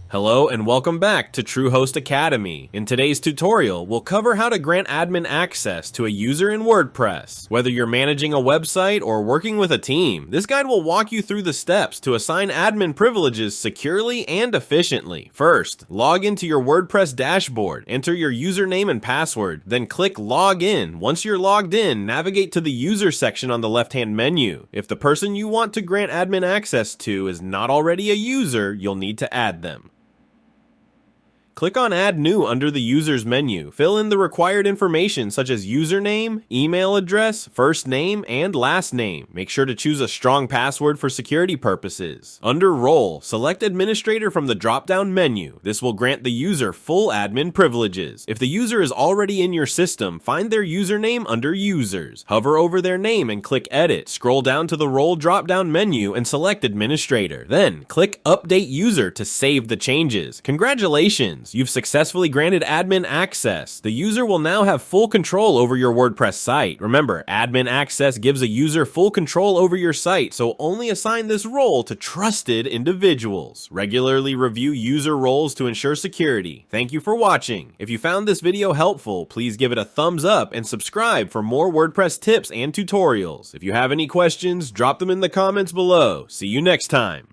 Hello and welcome back to Truehost Academy. In today's tutorial, we'll cover how to grant admin access to a user in WordPress. Whether you're managing a website or working with a team, this guide will walk you through the steps to assign admin privileges securely and efficiently. First, log into your WordPress dashboard, enter your username and password, then click Log In. Once you're logged in, navigate to the User section on the left-hand menu. If the person you want to grant admin access to is not already a user, you'll need to add them. Click on Add New under the Users menu. Fill in the required information such as username, email address, first name, and last name. Make sure to choose a strong password for security purposes. Under Role, select Administrator from the drop-down menu. This will grant the user full admin privileges. If the user is already in your system, find their username under Users. Hover over their name and click Edit. Scroll down to the Role drop-down menu and select Administrator. Then, click Update User to save the changes. Congratulations! You've successfully granted admin access. The user will now have full control over your WordPress site. Remember, admin access gives a user full control over your site, so only assign this role to trusted individuals. Regularly review user roles to ensure security. Thank you for watching. If you found this video helpful, please give it a thumbs up and subscribe for more WordPress tips and tutorials. If you have any questions, drop them in the comments below. See you next time.